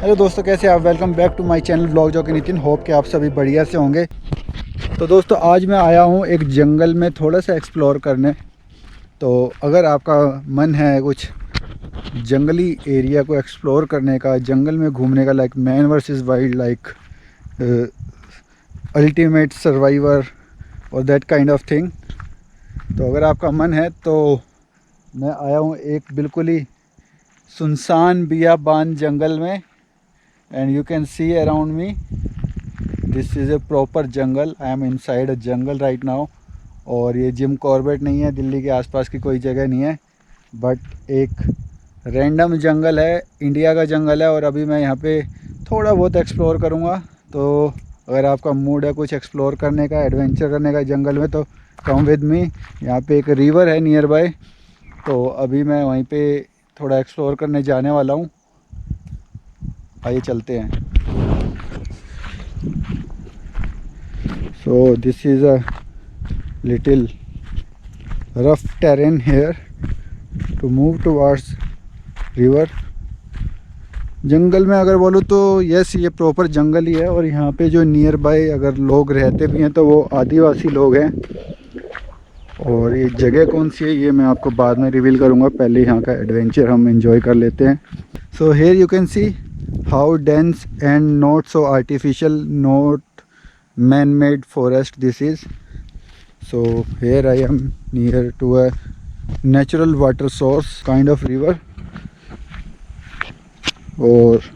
Hello दोस्तों, कैसे आप? Welcome back to my channel blog jockey Nitin. Hope कि आप सभी बढ़िया से होंगे। तो दोस्तों, आज मैं आया हूँ एक जंगल में थोड़ा सा एक्सप्लोर करने। तो अगर आपका मन है कुछ जंगली एरिया को एक्सप्लोर करने का, जंगल में घूमने का, like man versus wild, like ultimate survivor और दैट काइंड ऑफ थिंग, तो अगर आपका मन है तो मैं आया हूँ एक बिल्कुल ही सुनसान बियाबान जंगल में। And you can see around me, this is a proper jungle. I am inside a jungle right now. और ये जिम कॉर्बेट नहीं है, दिल्ली के आसपास की कोई जगह नहीं है, बट एक रैंडम जंगल है, इंडिया का जंगल है। और अभी मैं यहाँ पे थोड़ा बहुत एक्सप्लोर करूँगा। तो अगर आपका मूड है कुछ एक्सप्लोर करने का, एडवेंचर करने का जंगल में, तो कम विद मी। यहाँ पे एक रिवर है नियर बाय, तो अभी मैं वहीं पे थोड़ा एक्सप्लोर करने जाने वाला हूँ। आइए चलते हैं। So this is a little rough terrain here to move towards river. जंगल में अगर बोलूँ तो यस, ये प्रॉपर जंगल ही है। और यहाँ पे जो नियर बाय अगर लोग रहते भी हैं तो वो आदिवासी लोग हैं। और ये जगह कौन सी है ये मैं आपको बाद में रिवील करूँगा, पहले यहाँ का एडवेंचर हम एंजॉय कर लेते हैं। सो here you can C how dense and not so artificial, not man-made forest this is. So here I am near to a natural water source kind of river. और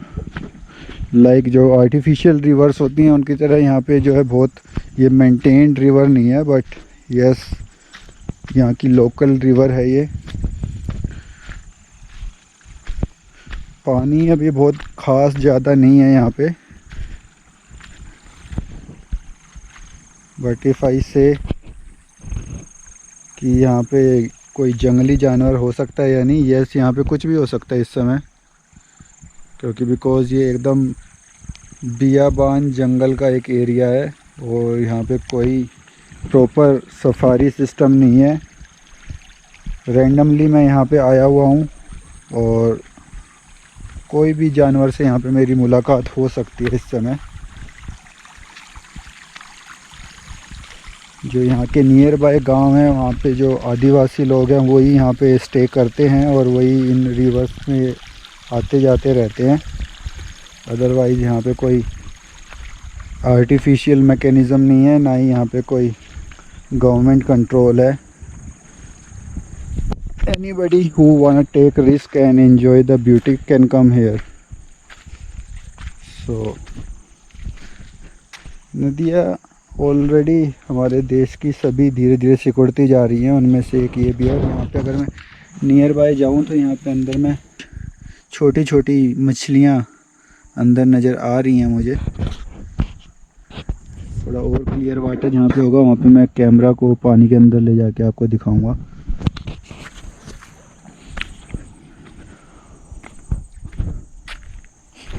like जो artificial rivers होती हैं उनकी तरह यहाँ पे जो है बहुत ये maintained river नहीं है, but yes यहाँ की local river है ये। पानी अभी बहुत ख़ास ज़्यादा नहीं है यहाँ पे, बट इफ़ आई से कि यहाँ पे कोई जंगली जानवर हो सकता है या नहीं, यस यहाँ पे कुछ भी हो सकता है इस समय, क्योंकि बिकॉज़ ये एकदम बियाबान जंगल का एक एरिया है और यहाँ पे कोई प्रॉपर सफारी सिस्टम नहीं है। रैंडमली मैं यहाँ पे आया हुआ हूँ और कोई भी जानवर से यहाँ पे मेरी मुलाकात हो सकती है इस समय। जो यहाँ के नियर बाय गांव हैं वहाँ पे जो आदिवासी लोग हैं वही यहाँ पे स्टे करते हैं और वही इन रिवर्स में आते जाते रहते हैं। अदरवाइज़ यहाँ पे कोई आर्टिफिशियल मैकेनिज़्म नहीं है, ना ही यहाँ पे कोई गवर्नमेंट कंट्रोल है। Anybody who wanna take risk and enjoy the beauty can come here. So नदियाँ ऑलरेडी हमारे देश की सभी धीरे धीरे सिकुड़ती जा रही हैं, उनमें से एक ये भी है। यहाँ पे अगर मैं नियर बाय जाऊँ तो यहाँ पे अंदर में छोटी छोटी मछलियाँ अंदर नज़र आ रही हैं मुझे। थोड़ा और क्लियर वाटर जहाँ पे होगा वहाँ पे मैं कैमरा को पानी के अंदर ले जाके आपको दिखाऊंगा।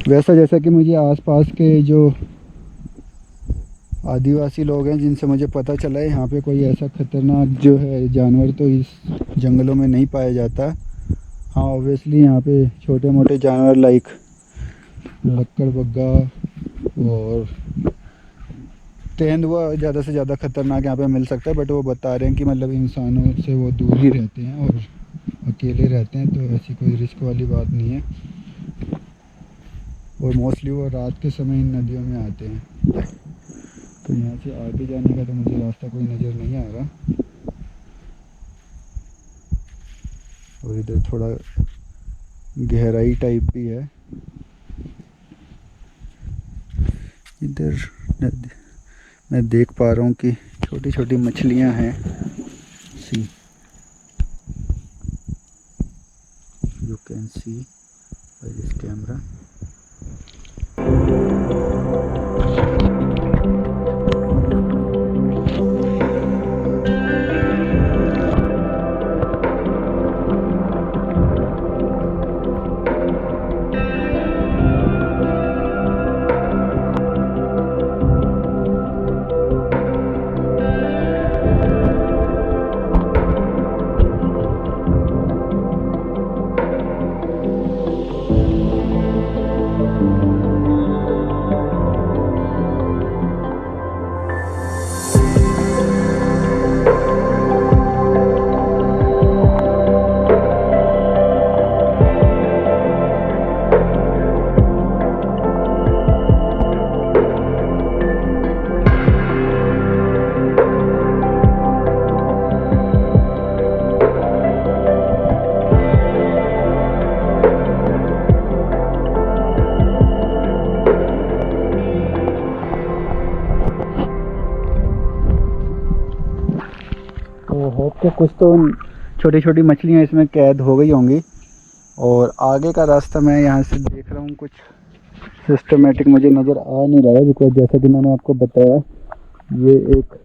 वैसा जैसा कि मुझे आसपास के जो आदिवासी लोग हैं जिनसे मुझे पता चला है, यहाँ पे कोई ऐसा ख़तरनाक जो है जानवर तो इस जंगलों में नहीं पाया जाता। हाँ, ऑब्वियसली यहाँ पे छोटे मोटे जानवर लाइक लक्कड़बग्गा और तेंदुआ ज़्यादा से ज़्यादा ख़तरनाक यहाँ पे मिल सकता है, बट वो बता रहे हैं कि मतलब इंसानों से वो दूर ही रहते हैं और अकेले रहते हैं, तो ऐसी कोई रिस्क वाली बात नहीं है। और मोस्टली वो रात के समय इन नदियों में आते हैं। तो यहाँ से आगे जाने का तो मुझे रास्ता कोई नज़र नहीं आ रहा। और इधर थोड़ा गहराई टाइप भी है। इधर मैं देख पा रहा हूँ कि छोटी छोटी मछलियाँ हैं। See you can see by this camera. तो होप के कुछ तो छोटी छोटी मछलियाँ इसमें कैद हो गई होंगी। और आगे का रास्ता मैं यहाँ से देख रहा हूँ कुछ सिस्टमेटिक मुझे नज़र आ नहीं रहा है, बिकॉज जैसा कि मैंने आपको बताया ये एक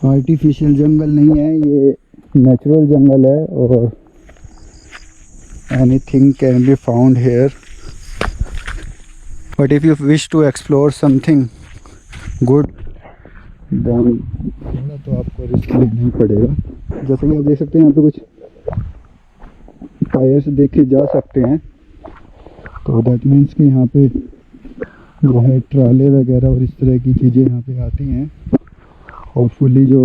आर्टिफिशियल जंगल नहीं है, ये नेचुरल जंगल है और anything can be found here. But if you wish to explore something good then थोड़ा तो आपको रिस्क लेना ही पड़ेगा। जैसे कि आप देख सकते हैं यहाँ पे कुछ टायर्स देखे जा सकते हैं। तो दैट मीन्स कि यहाँ पे जो है ट्राले वगैरह और इस तरह की चीज़ें यहाँ पे आती हैं। और फुली जो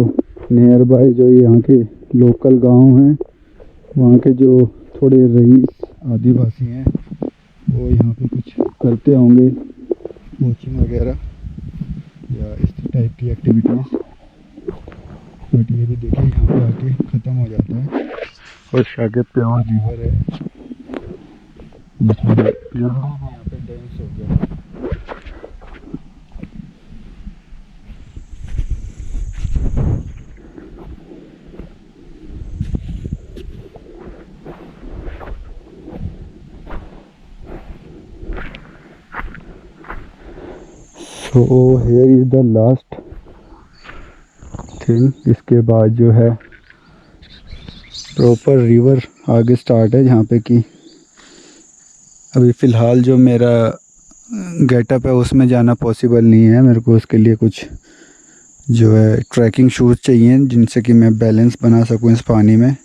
नियर बाय जो यहाँ के लोकल गांव हैं, वहाँ के जो थोड़े रईस आदिवासी हैं वो यहाँ पे कुछ करते होंगे, कोचिंग वगैरह या इस टाइप की एक्टिविटीज़। बट ये भी देखिए यहाँ पे आके ख़त्म हो जाता है और आगे प्योर रिवर है जिसमें यहाँ पे डेंस हो गया। So here is the last thing। इसके बाद जो है प्रॉपर रिवर आगे स्टार्ट है, जहाँ पे कि अभी फ़िलहाल जो मेरा गेटअप है उसमें जाना पॉसिबल नहीं है। मेरे को उसके लिए कुछ जो है ट्रैकिंग शूज़ चाहिए जिनसे कि मैं बैलेंस बना सकूं इस पानी में।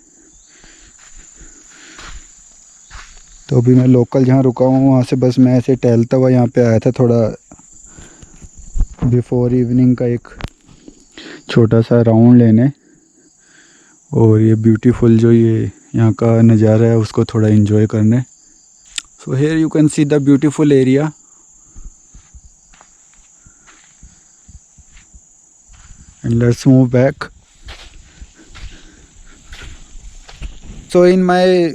तो अभी मैं लोकल जहाँ रुका हूँ वहाँ से बस मैं ऐसे टहलता हुआ यहाँ पे आया था, थोड़ा बिफोर इवनिंग का एक छोटा सा राउंड लेने, और ये ब्यूटीफुल जो ये यहाँ का नज़ारा है उसको थोड़ा एंजॉय करने। So here you can see the beautiful area. And let's move back. So in my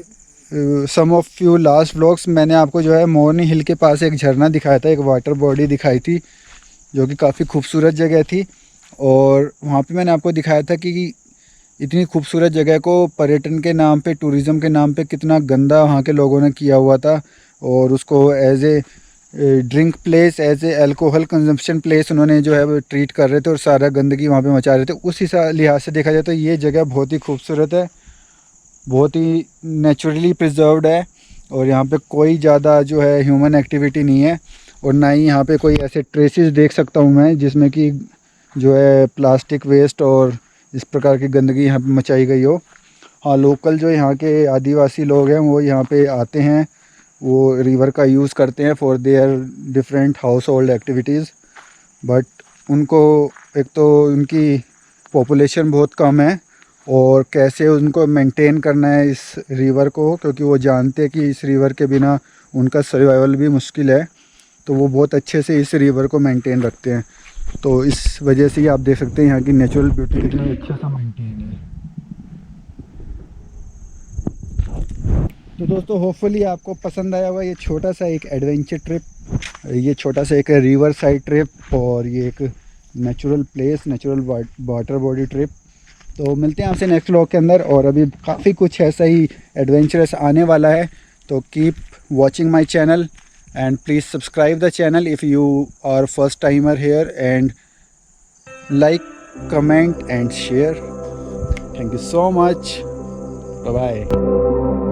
some of you last vlogs मैंने आपको जो है मोरनी हिल के पास एक झरना दिखाया था, एक वाटर बॉडी दिखाई थी जो कि काफ़ी खूबसूरत जगह थी। और वहाँ पे मैंने आपको दिखाया था कि इतनी खूबसूरत जगह को पर्यटन के नाम पे, टूरिज़्म के नाम पे कितना गंदा वहाँ के लोगों ने किया हुआ था, और उसको as a drink place, as a alcohol consumption place उन्होंने जो है वो ट्रीट कर रहे थे और सारा गंदगी वहाँ पे मचा रहे थे। उस लिहाज से देखा जाए तो ये जगह बहुत ही खूबसूरत है, बहुत ही नेचुरली प्रिजर्व्ड है, और यहाँ पे कोई ज़्यादा जो है ह्यूमन एक्टिविटी नहीं है, और ना ही यहाँ पे कोई ऐसे ट्रेसेस देख सकता हूँ मैं जिसमें कि जो है प्लास्टिक वेस्ट और इस प्रकार की गंदगी यहाँ पे मचाई गई हो। हाँ, लोकल जो यहाँ के आदिवासी लोग हैं वो यहाँ पे आते हैं, वो रिवर का यूज़ करते हैं for their different house hold activities. But उनको एक तो उनकी पॉपुलेशन बहुत कम है, और कैसे उनको मेंटेन करना है इस रिवर को, क्योंकि वो जानते हैं कि इस रिवर के बिना उनका सर्वाइवल भी मुश्किल है, तो वो बहुत अच्छे से इस रिवर को मेंटेन रखते हैं। तो इस वजह से ही आप देख सकते हैं यहाँ की नेचुरल ब्यूटी कितना अच्छा सा मेंटेन है। तो दोस्तों होपफुली आपको पसंद आया होगा ये छोटा सा एक एडवेंचर ट्रिप, ये छोटा सा एक रिवर साइड ट्रिप और ये एक natural place, natural water body trip. तो मिलते हैं आपसे नेक्स्ट व्लॉग के अंदर, और अभी काफ़ी कुछ ऐसा ही एडवेंचरस आने वाला है। तो keep watching my channel and please subscribe the channel if you are first timer here, and like, comment and share. Thank you so much. Bye bye.